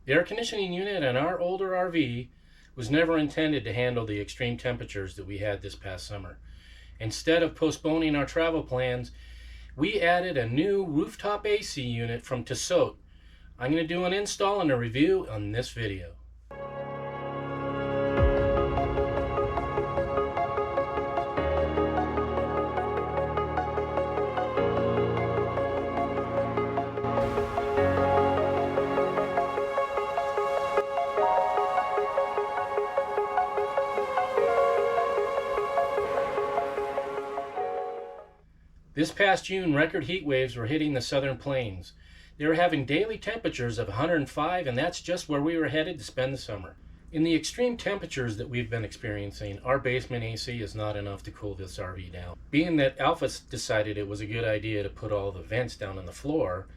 The air conditioning unit in our older RV was never intended to handle the extreme temperatures that we had this past summer. Instead of postponing our travel plans, we added a new rooftop AC unit from TOSOT. I'm going to do an install and a review on this video. This past June, record heat waves were hitting the southern plains. They were having daily temperatures of 105, and that's just where we were headed to spend the summer. In the extreme temperatures that we've been experiencing, our basement AC is not enough to cool this RV down. Being that Alfa decided it was a good idea to put all the vents down on the floor,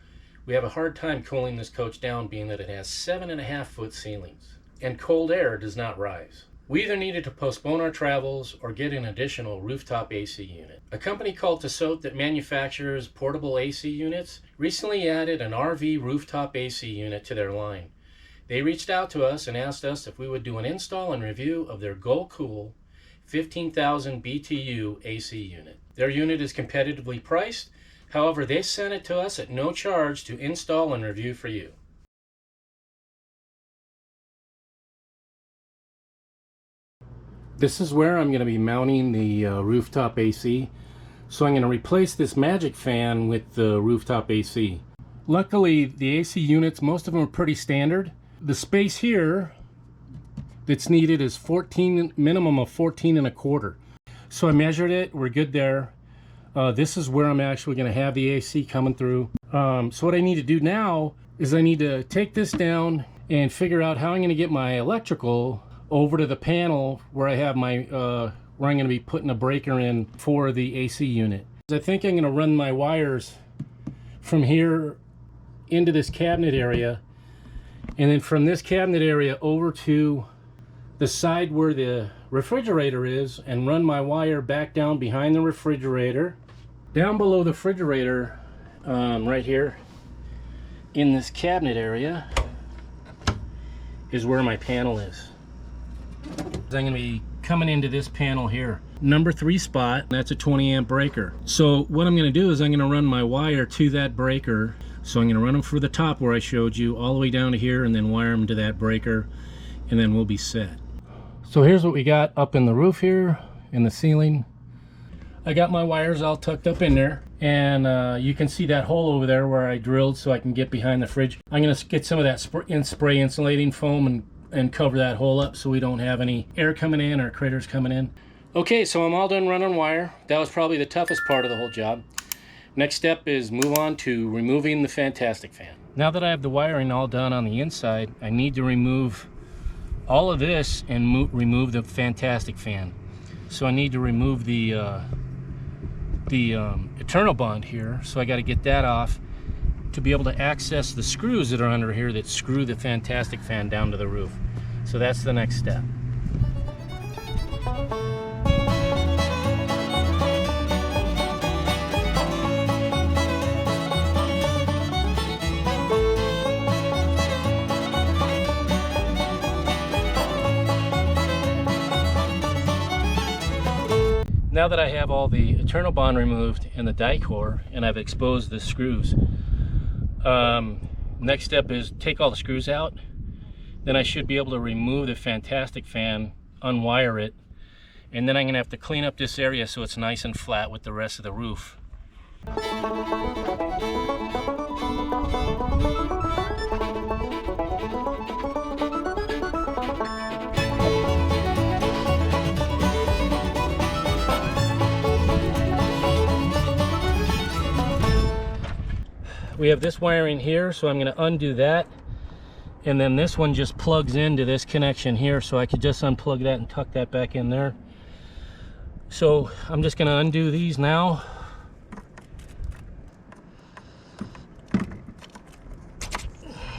we have a hard time cooling this coach down, being that it has 7.5-foot ceilings, and cold air does not rise. We either needed to postpone our travels or get an additional rooftop AC unit. A company called TOSOT that manufactures portable AC units recently added an RV rooftop AC unit to their line. They reached out to us and asked us if we would do an install and review of their Cool 15,000 BTU AC unit. Their unit is competitively priced, however they sent it to us at no charge to install and review for you. This is where I'm going to be mounting the rooftop AC. So I'm going to replace this magic fan with the rooftop AC. Luckily, the AC units, most of them are pretty standard. The space here that's needed is minimum of 14.25. So I measured it, we're good there. This is where I'm actually going to have the AC coming through. So what I need to do now is I need to take this down and figure out how I'm going to get my electrical over to the panel where I have my where I'm going to be putting a breaker in for the AC unit. I think I'm going to run my wires from here into this cabinet area, and then from this cabinet area over to the side where the refrigerator is, and run my wire back down behind the refrigerator. Down below the refrigerator, right here in this cabinet area, is where my panel is. I'm going to be coming into this panel here, number 3 spot. That's a 20 amp breaker. So what I'm going to do is I'm going to run my wire to that breaker. So I'm going to run them for the top where I showed you all the way down to here, and then wire them to that breaker, and then we'll be set. So here's what we got up in the roof here, in the ceiling. I got my wires all tucked up in there, and you can see that hole over there where I drilled so I can get behind the fridge. I'm going to get some of that spray insulating foam and cover that hole up so we don't have any air coming in or critters coming in. Okay, so I'm all done running wire. That was probably the toughest part of the whole job. Next step is move on to removing the Fantastic fan. Now that I have the wiring all done on the inside, I need to remove all of this and remove the Fantastic fan. So I need to remove the eternal bond here, so I got to get that off to be able to access the screws that are under here that screw the Fantastic fan down to the roof. So that's the next step. Now that I have all the eternal bond removed and the die core, and I've exposed the screws, next step is take all the screws out. Then I should be able to remove the Fantastic fan, unwire it, and then I'm going to have to clean up this area so it's nice and flat with the rest of the roof. We have this wiring here, so I'm going to undo that, and then this one just plugs into this connection here, so I could just unplug that and tuck that back in there. So I'm just going to undo these now.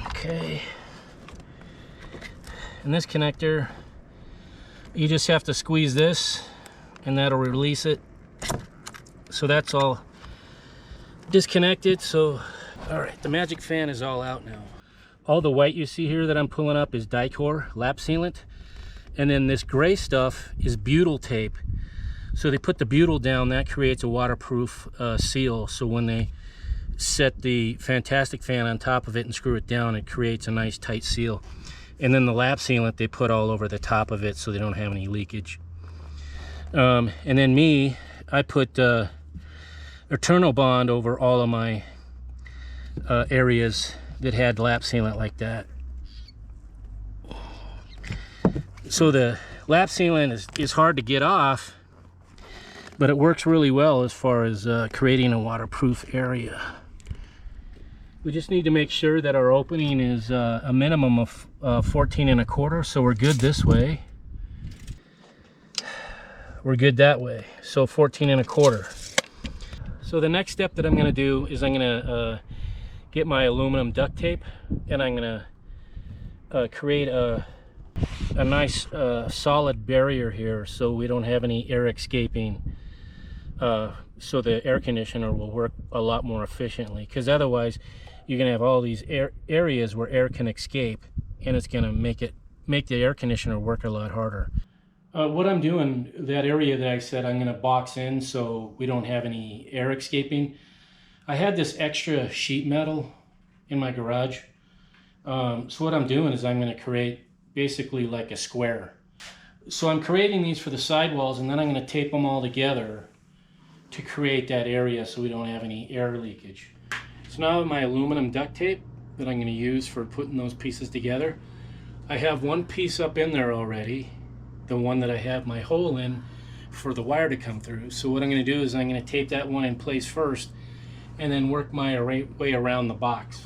Okay, and this connector, you just have to squeeze this and that'll release it. So that's all disconnected. So all right, the magic fan is all out now. All the white you see here that I'm pulling up is Dicor lap sealant. And then this gray stuff is butyl tape. So they put the butyl down, that creates a waterproof seal. So when they set the Fantastic fan on top of it and screw it down, it creates a nice tight seal. And then the lap sealant they put all over the top of it so they don't have any leakage. And then I put Eternal Bond over all of my areas that had lap sealant like that. So the lap sealant is hard to get off, but it works really well as far as creating a waterproof area. We just need to make sure that our opening is a minimum of 14 1/4, so we're good this way. We're good that way, so 14 1/4. So the next step that I'm going to do is I'm going to get my aluminum duct tape, and I'm going to create a nice solid barrier here so we don't have any air escaping, so the air conditioner will work a lot more efficiently, because otherwise you're going to have all these areas where air can escape, and it's going to make the air conditioner work a lot harder. What I'm doing, that area that I said I'm going to box in so we don't have any air escaping, I had this extra sheet metal in my garage. So what I'm doing is I'm going to create basically like a square. So I'm creating these for the sidewalls, and then I'm going to tape them all together to create that area so we don't have any air leakage. So now I have my aluminum duct tape that I'm going to use for putting those pieces together. I have one piece up in there already, the one that I have my hole in for the wire to come through. So what I'm going to do is I'm going to tape that one in place first and then work my way around the box.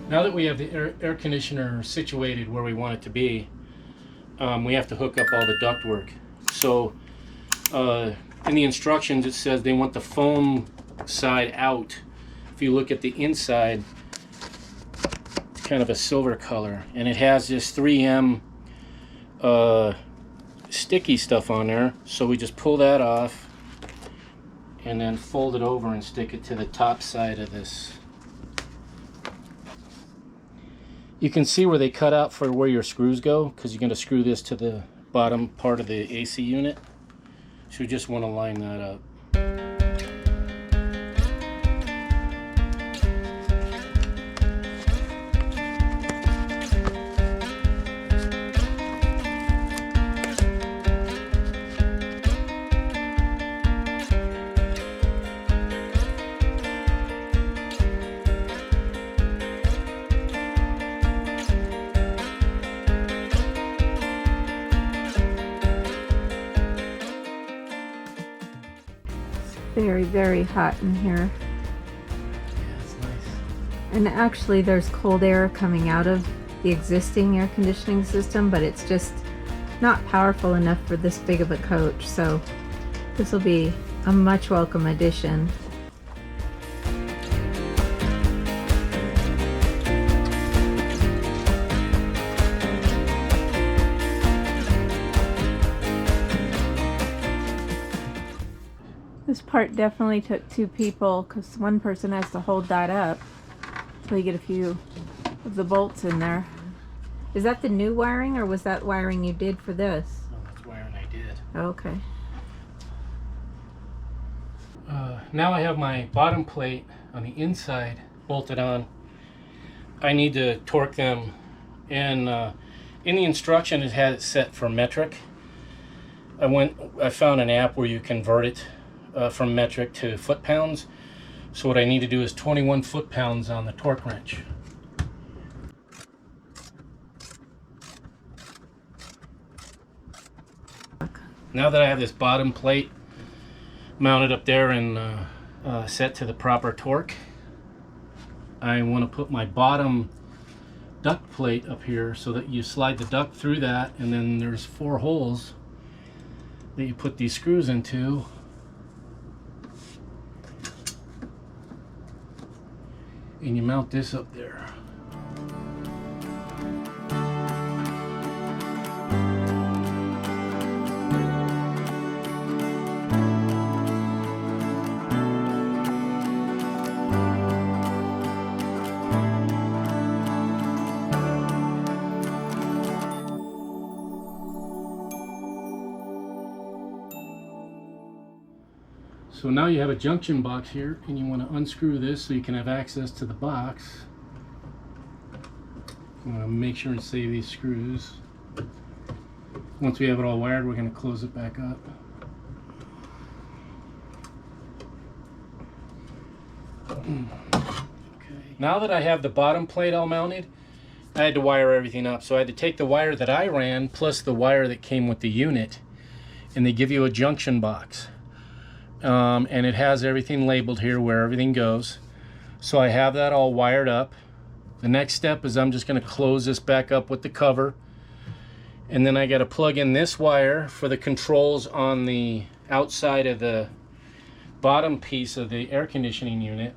Now that we have the air conditioner situated where we want it to be, we have to hook up all the ductwork. So in the instructions it says they want the foam side out. If you look at the inside, it's kind of a silver color, and it has this 3M sticky stuff on there. So we just pull that off and then fold it over and stick it to the top side of this. You can see where they cut out for where your screws go, because you're going to screw this to the bottom part of the AC unit. So you just want to line that up. very, very hot in here. Yeah, it's nice. And actually there's cold air coming out of the existing air conditioning system, but it's just not powerful enough for this big of a coach. So this will be a much welcome addition. This part definitely took 2 people because one person has to hold that up until you get a few of the bolts in there. Is that the new wiring, or was that wiring you did for this? Oh, that's wiring I did. Okay. Now I have my bottom plate on the inside bolted on. I need to torque them, and in the instruction it had it set for metric. I found an app where you convert it from metric to foot-pounds. So what I need to do is 21 foot-pounds on the torque wrench. Now that I have this bottom plate mounted up there and set to the proper torque, I want to put my bottom duct plate up here so that you slide the duct through that, and then there's 4 holes that you put these screws into. And you mount this up there. So now you have a junction box here, and you want to unscrew this so you can have access to the box. You want to make sure and save these screws. Once we have it all wired, we're going to close it back up. Okay. Now that I have the bottom plate all mounted, I had to wire everything up. So I had to take the wire that I ran plus the wire that came with the unit, and they give you a junction box. And it has everything labeled here where everything goes. So I have that all wired up. The next step is I'm just going to close this back up with the cover, and then I got to plug in this wire for the controls on the outside of the bottom piece of the air conditioning unit.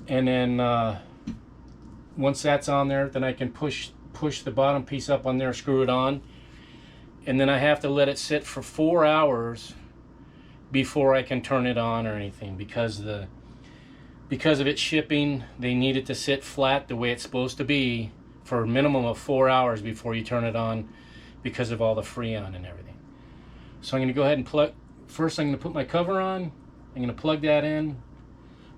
And then once that's on there, then I can push the bottom piece up on there, screw it on, and then I have to let it sit for 4 hours before I can turn it on or anything, because of its shipping, they need it to sit flat the way it's supposed to be for a minimum of 4 hours before you turn it on, because of all the Freon and everything. So I'm going to go ahead and first I'm going to put my cover on. I'm going to plug that in,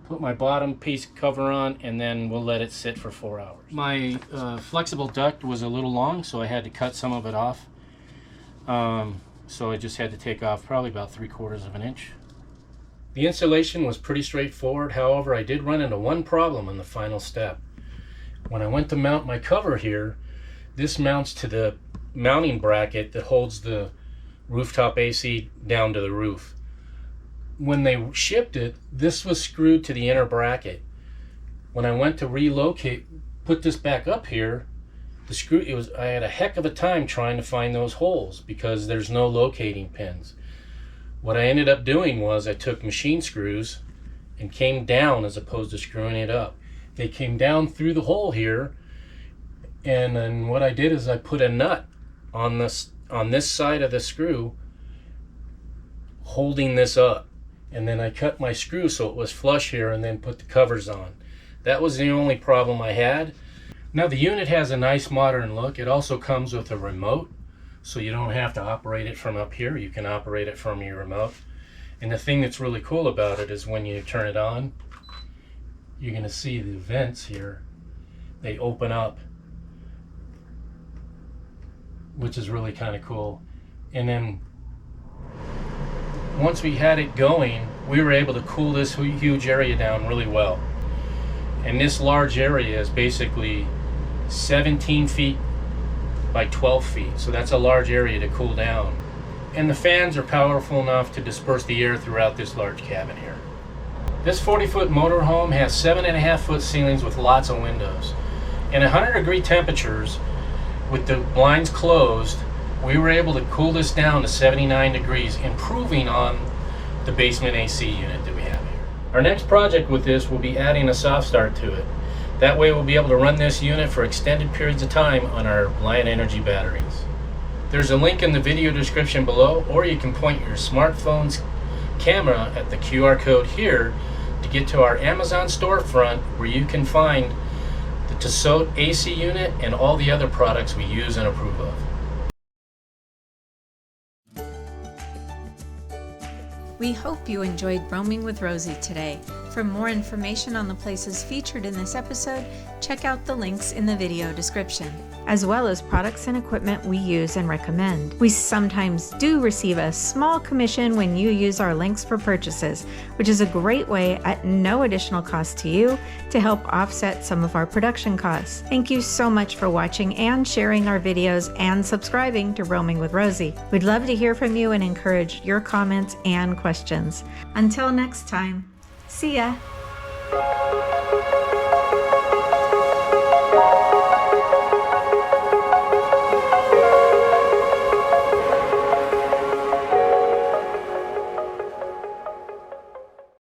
put my bottom piece cover on, and then we'll let it sit for 4 hours. My flexible duct was a little long, so I had to cut some of it off. So I just had to take off probably about 3/4 of an inch. The installation was pretty straightforward. However, I did run into one problem in the final step. When I went to mount my cover here, this mounts to the mounting bracket that holds the rooftop AC down to the roof. When they shipped it, this was screwed to the inner bracket. When I went to put this back up here, I had a heck of a time trying to find those holes because there's no locating pins. What I ended up doing was I took machine screws and came down as opposed to screwing it up. They came down through the hole here, and then what I did is I put a nut on this side of the screw holding this up, and then I cut my screw so it was flush here and then put the covers on. That was the only problem I had. Now the unit has a nice modern look. It also comes with a remote, so you don't have to operate it from up here. You can operate it from your remote. And the thing that's really cool about it is when you turn it on, you're going to see the vents here. They open up, which is really kind of cool. And then once we had it going, we were able to cool this huge area down really well. And this large area is basically 17 feet by 12 feet. So that's a large area to cool down. and the fans are powerful enough to disperse the air throughout this large cabin here. This 40-foot motorhome has 7.5-foot ceilings with lots of windows. In 100-degree temperatures, with the blinds closed, we were able to cool this down to 79 degrees, improving on the basement AC unit that we have here. Our next project with this will be adding a soft start to it. That way we'll be able to run this unit for extended periods of time on our Lion Energy batteries. There's a link in the video description below, or you can point your smartphone's camera at the QR code here to get to our Amazon storefront, where you can find the TOSOT AC unit and all the other products we use and approve of. We hope you enjoyed roaming with Rosie today. For more information on the places featured in this episode, check out the links in the video description, as well as products and equipment we use and recommend. We sometimes do receive a small commission when you use our links for purchases, which is a great way at no additional cost to you to help offset some of our production costs. Thank you so much for watching and sharing our videos and subscribing to Roaming with Rosie. We'd love to hear from you and encourage your comments and questions. Until next time, see ya!